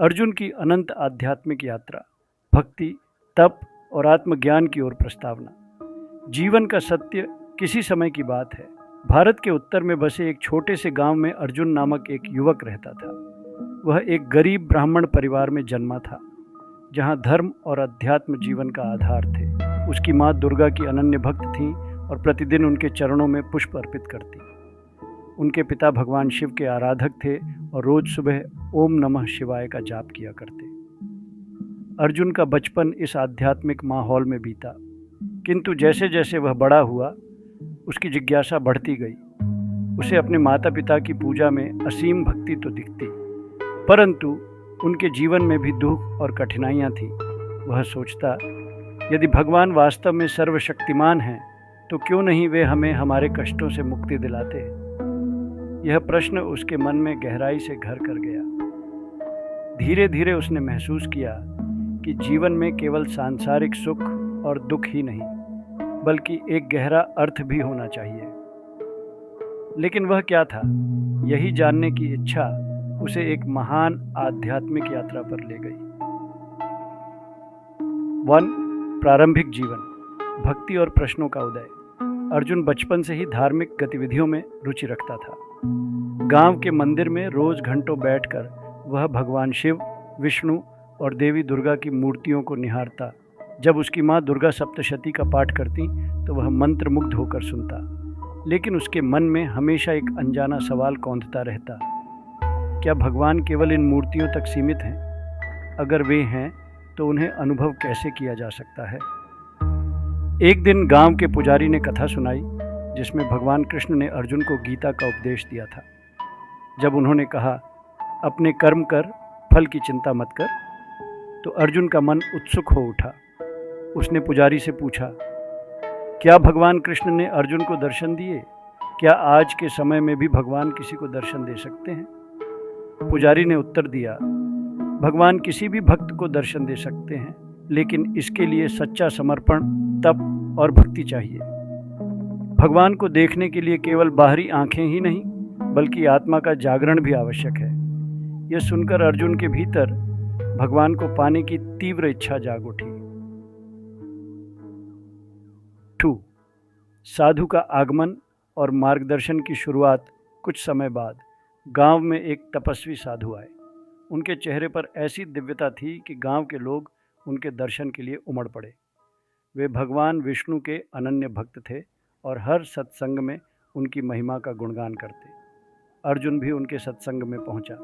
अर्जुन की अनंत आध्यात्मिक यात्रा, भक्ति, तप और आत्मज्ञान की ओर प्रस्तावना। जीवन का सत्य किसी समय की बात है। भारत के उत्तर में बसे एक छोटे से गांव में अर्जुन नामक एक युवक रहता था। वह एक गरीब ब्राह्मण परिवार में जन्मा था, जहां धर्म और अध्यात्म जीवन का आधार थे। उसकी माँ दुर्गा की अनन्य भक्त थीं और प्रतिदिन उनके चरणों में पुष्प अर्पित करती। उनके पिता भगवान शिव के आराधक थे और रोज सुबह ओम नमः शिवाय का जाप किया करते। अर्जुन का बचपन इस आध्यात्मिक माहौल में बीता, किंतु जैसे जैसे वह बड़ा हुआ, उसकी जिज्ञासा बढ़ती गई। उसे अपने माता पिता की पूजा में असीम भक्ति तो दिखती, परंतु उनके जीवन में भी दुख और कठिनाइयाँ थीं। वह सोचता, यदि भगवान वास्तव में सर्वशक्तिमान हैं, तो क्यों नहीं वे हमें हमारे कष्टों से मुक्ति दिलाते हैं। यह प्रश्न उसके मन में गहराई से घर कर गया। धीरे धीरे उसने महसूस किया कि जीवन में केवल सांसारिक सुख और दुख ही नहीं, बल्कि एक गहरा अर्थ भी होना चाहिए। लेकिन वह क्या था, यही जानने की इच्छा उसे एक महान आध्यात्मिक यात्रा पर ले गई। 1. प्रारंभिक जीवन, भक्ति और प्रश्नों का उदय। अर्जुन बचपन से ही धार्मिक गतिविधियों में रुचि रखता था। गांव के मंदिर में रोज घंटों बैठकर वह भगवान शिव, विष्णु और देवी दुर्गा की मूर्तियों को निहारता। जब उसकी माँ दुर्गा सप्तशती का पाठ करती तो वह मंत्रमुग्ध होकर सुनता, लेकिन उसके मन में हमेशा एक अनजाना सवाल कौंधता रहता, क्या भगवान केवल इन मूर्तियों तक सीमित हैं? अगर वे हैं तो उन्हें अनुभव कैसे किया जा सकता है? एक दिन गांव के पुजारी ने कथा सुनाई, जिसमें भगवान कृष्ण ने अर्जुन को गीता का उपदेश दिया था। जब उन्होंने कहा, अपने कर्म कर, फल की चिंता मत कर, तो अर्जुन का मन उत्सुक हो उठा। उसने पुजारी से पूछा, क्या भगवान कृष्ण ने अर्जुन को दर्शन दिए? क्या आज के समय में भी भगवान किसी को दर्शन दे सकते हैं? पुजारी ने उत्तर दिया, भगवान किसी भी भक्त को दर्शन दे सकते हैं, लेकिन इसके लिए सच्चा समर्पण, तप और भक्ति चाहिए। भगवान को देखने के लिए केवल बाहरी आंखें ही नहीं, बल्कि आत्मा का जागरण भी आवश्यक है। यह सुनकर अर्जुन के भीतर भगवान को पाने की तीव्र इच्छा जाग उठी। 2. साधु का आगमन और मार्गदर्शन की शुरुआत। कुछ समय बाद गांव में एक तपस्वी साधु आए। उनके चेहरे पर ऐसी दिव्यता थी कि गांव के लोग उनके दर्शन के लिए उमड़ पड़े। वे भगवान विष्णु के अनन्य भक्त थे और हर सत्संग में उनकी महिमा का गुणगान करते। अर्जुन भी उनके सत्संग में पहुंचा।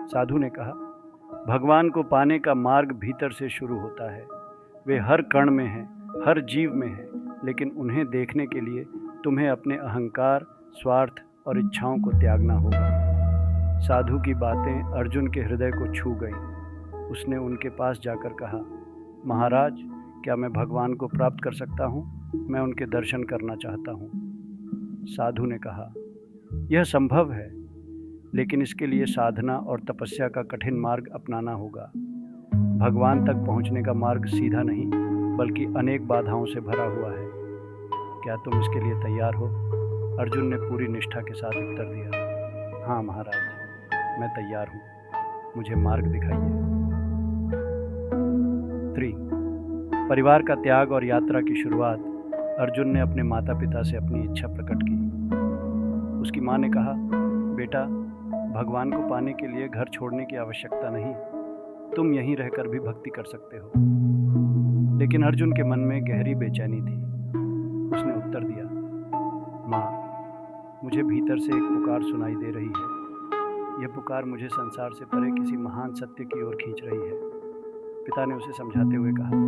साधु ने कहा, भगवान को पाने का मार्ग भीतर से शुरू होता है। वे हर कण में हैं, हर जीव में हैं, लेकिन उन्हें देखने के लिए तुम्हें अपने अहंकार, स्वार्थ और इच्छाओं को त्यागना होगा। साधु की बातें अर्जुन के हृदय को छू गईं। उसने उनके पास जाकर कहा, महाराज, क्या मैं भगवान को प्राप्त कर सकता हूँ? मैं उनके दर्शन करना चाहता हूँ। साधु ने कहा, यह संभव है, लेकिन इसके लिए साधना और तपस्या का कठिन मार्ग अपनाना होगा। भगवान तक पहुँचने का मार्ग सीधा नहीं, बल्कि अनेक बाधाओं से भरा हुआ है। क्या तुम इसके लिए तैयार हो? अर्जुन ने पूरी निष्ठा के साथ उत्तर दिया, हाँ महाराज, मैं तैयार हूँ, मुझे मार्ग दिखाइए। 3. परिवार का त्याग और यात्रा की शुरुआत। अर्जुन ने अपने माता पिता से अपनी इच्छा प्रकट की। उसकी माँ ने कहा, बेटा, भगवान को पाने के लिए घर छोड़ने की आवश्यकता नहीं, तुम यहीं रहकर भी भक्ति कर सकते हो। लेकिन अर्जुन के मन में गहरी बेचैनी थी। उसने उत्तर दिया, माँ, मुझे भीतर से एक पुकार सुनाई दे रही है। यह पुकार मुझे संसार से परे किसी महान सत्य की ओर खींच रही है। पिता ने उसे समझाते हुए कहा,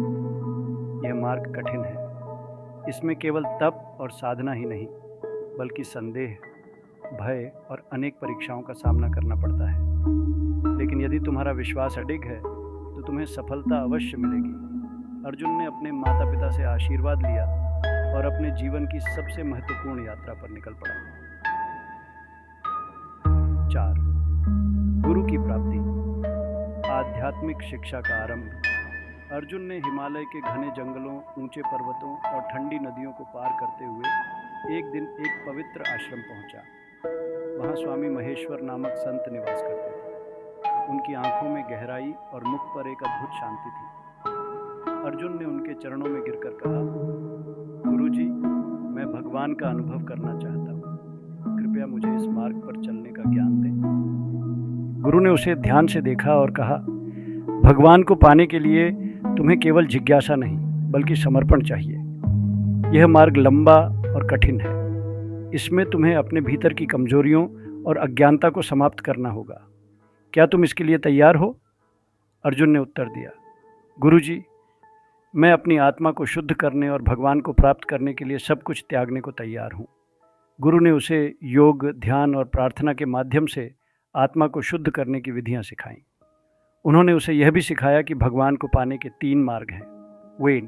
यह मार्ग कठिन है। इसमें केवल तप और साधना ही नहीं, बल्कि संदेह, भय और अनेक परीक्षाओं का सामना करना पड़ता है। लेकिन यदि तुम्हारा विश्वास अडिग है, तो तुम्हें सफलता अवश्य मिलेगी। अर्जुन ने अपने माता पिता से आशीर्वाद लिया और अपने जीवन की सबसे महत्वपूर्ण यात्रा पर निकल पड़ा। 4. गुरु की प्राप्ति, आध्यात्मिक शिक्षा का आरंभ। अर्जुन ने हिमालय के घने जंगलों, ऊंचे पर्वतों और ठंडी नदियों को पार करते हुए एक दिन एक पवित्र आश्रम पहुंचा। वहां स्वामी महेश्वर नामक संत निवास करते थे। उनकी आंखों में गहराई और मुख पर एक अद्भुत शांति थी। अर्जुन ने उनके चरणों में गिरकर कहा, गुरुजी, मैं भगवान का अनुभव करना चाहता हूँ। कृपया मुझे इस मार्ग पर चलने का ज्ञान दें। गुरु ने उसे ध्यान से देखा और कहा, भगवान को पाने के लिए तुम्हें केवल जिज्ञासा नहीं बल्कि समर्पण चाहिए। यह मार्ग लंबा और कठिन है। इसमें तुम्हें अपने भीतर की कमजोरियों और अज्ञानता को समाप्त करना होगा। क्या तुम इसके लिए तैयार हो? अर्जुन ने उत्तर दिया, गुरुजी, मैं अपनी आत्मा को शुद्ध करने और भगवान को प्राप्त करने के लिए सब कुछ त्यागने को तैयार हूँ। गुरु ने उसे योग, ध्यान और प्रार्थना के माध्यम से आत्मा को शुद्ध करने की विधियाँ सिखाईं। उन्होंने उसे यह भी सिखाया कि भगवान को पाने के 3 मार्ग हैं। वे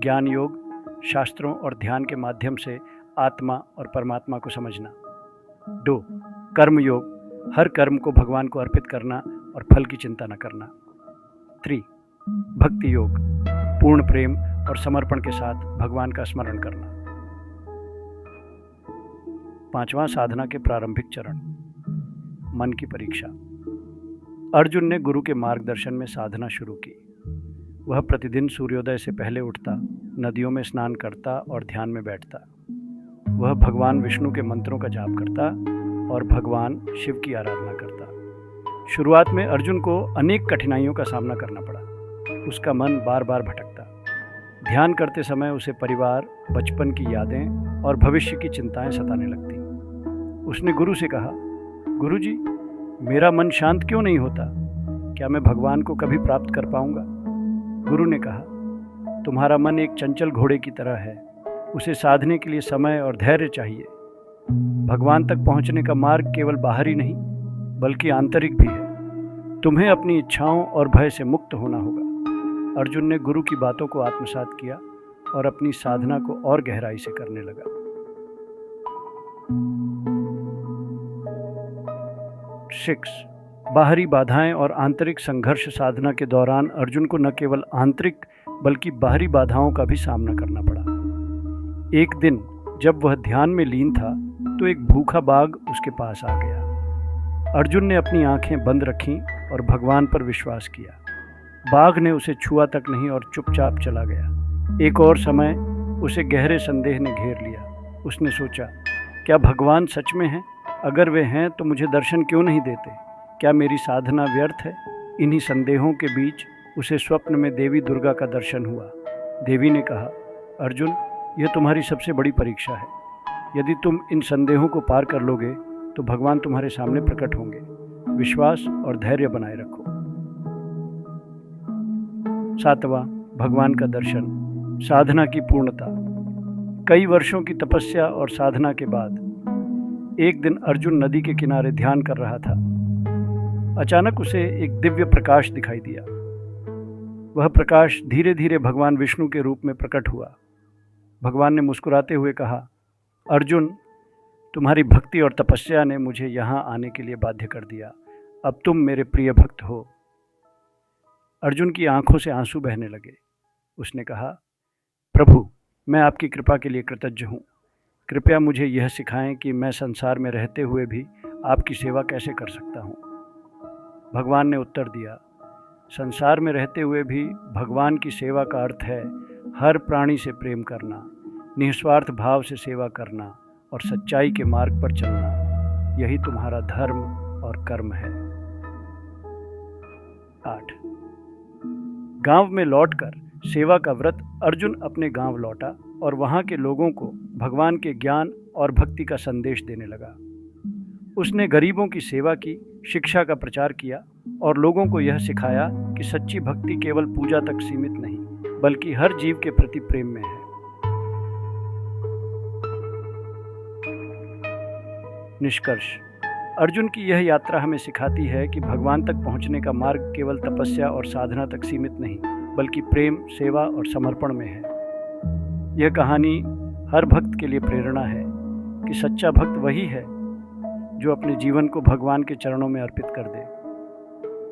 ज्ञान योग, शास्त्रों और ध्यान के माध्यम से आत्मा और परमात्मा को समझना। 2 कर्म योग, हर कर्म को भगवान को अर्पित करना और फल की चिंता न करना। 3 भक्ति योग, पूर्ण प्रेम और समर्पण के साथ भगवान का स्मरण करना। 5वां साधना के प्रारंभिक चरण, मन की परीक्षा। अर्जुन ने गुरु के मार्गदर्शन में साधना शुरू की। वह प्रतिदिन सूर्योदय से पहले उठता, नदियों में स्नान करता और ध्यान में बैठता। वह भगवान विष्णु के मंत्रों का जाप करता और भगवान शिव की आराधना करता। शुरुआत में अर्जुन को अनेक कठिनाइयों का सामना करना पड़ा। उसका मन बार बार भटकता। ध्यान करते समय उसे परिवार, बचपन की यादें और भविष्य की चिंताएं सताने लगती। उसने गुरु से कहा, गुरुजी, मेरा मन शांत क्यों नहीं होता? क्या मैं भगवान को कभी प्राप्त कर पाऊंगा? गुरु ने कहा, तुम्हारा मन एक चंचल घोड़े की तरह है। उसे साधने के लिए समय और धैर्य चाहिए। भगवान तक पहुंचने का मार्ग केवल बाहरी नहीं बल्कि आंतरिक भी है। तुम्हें अपनी इच्छाओं और भय से मुक्त होना होगा। अर्जुन ने गुरु की बातों को आत्मसात किया और अपनी साधना को और गहराई से करने लगा। 6 बाहरी बाधाएं और आंतरिक संघर्ष। साधना के दौरान अर्जुन को न केवल आंतरिक बल्कि बाहरी बाधाओं का भी सामना करना पड़ा। एक दिन जब वह ध्यान में लीन था तो एक भूखा बाघ उसके पास आ गया। अर्जुन ने अपनी आंखें बंद रखीं और भगवान पर विश्वास किया। बाघ ने उसे छुआ तक नहीं और चुपचाप चला गया। एक और समय उसे गहरे संदेह ने घेर लिया। उसने सोचा, क्या भगवान सच में हैं? अगर वे हैं तो मुझे दर्शन क्यों नहीं देते? क्या मेरी साधना व्यर्थ है? इन्हीं संदेहों के बीच उसे स्वप्न में देवी दुर्गा का दर्शन हुआ। देवी ने कहा, अर्जुन, यह तुम्हारी सबसे बड़ी परीक्षा है। यदि तुम इन संदेहों को पार कर लोगे तो भगवान तुम्हारे सामने प्रकट होंगे। विश्वास और धैर्य बनाए रखो। 7वां भगवान का दर्शन, साधना की पूर्णता। कई वर्षों की तपस्या और साधना के बाद एक दिन अर्जुन नदी के किनारे ध्यान कर रहा था। अचानक उसे एक दिव्य प्रकाश दिखाई दिया। वह प्रकाश धीरे धीरे भगवान विष्णु के रूप में प्रकट हुआ। भगवान ने मुस्कुराते हुए कहा, अर्जुन, तुम्हारी भक्ति और तपस्या ने मुझे यहाँ आने के लिए बाध्य कर दिया। अब तुम मेरे प्रिय भक्त हो। अर्जुन की आंखों से आंसू बहने लगे। उसने कहा, प्रभु, मैं आपकी कृपा के लिए कृतज्ञ हूँ। कृपया मुझे यह सिखाएं कि मैं संसार में रहते हुए भी आपकी सेवा कैसे कर सकता हूँ। भगवान ने उत्तर दिया, संसार में रहते हुए भी भगवान की सेवा का अर्थ है हर प्राणी से प्रेम करना, निस्वार्थ भाव से सेवा करना और सच्चाई के मार्ग पर चलना। यही तुम्हारा धर्म और कर्म है। 8 गांव में लौटकर सेवा का व्रत। अर्जुन अपने गांव लौटा और वहां के लोगों को भगवान के ज्ञान और भक्ति का संदेश देने लगा। उसने गरीबों की सेवा की, शिक्षा का प्रचार किया और लोगों को यह सिखाया कि सच्ची भक्ति केवल पूजा तक सीमित नहीं बल्कि हर जीव के प्रति प्रेम में है। निष्कर्ष, अर्जुन की यह यात्रा हमें सिखाती है कि भगवान तक पहुंचने का मार्ग केवल तपस्या और साधना तक सीमित नहीं बल्कि प्रेम, सेवा और समर्पण में है। यह कहानी हर भक्त के लिए प्रेरणा है कि सच्चा भक्त वही है जो अपने जीवन को भगवान के चरणों में अर्पित कर दे।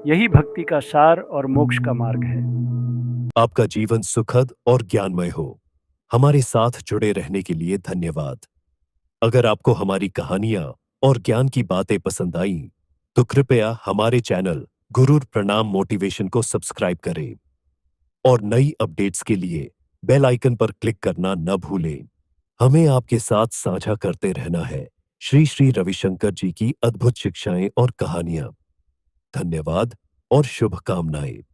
यही भक्ति का सार और मोक्ष का मार्ग है। आपका जीवन सुखद और ज्ञानमय हो। हमारे साथ जुड़े रहने के लिए धन्यवाद। अगर आपको हमारी कहानियां और ज्ञान की बातें पसंद आईं, तो कृपया हमारे चैनल गुरुर प्रणाम मोटिवेशन को सब्सक्राइब करें और नई अपडेट्स के लिए बेल आइकन पर क्लिक करना न भूलें। हमें आपके साथ साझा करते रहना है श्री श्री रविशंकर जी की अद्भुत शिक्षाएं और कहानियां। धन्यवाद और शुभकामनाएं।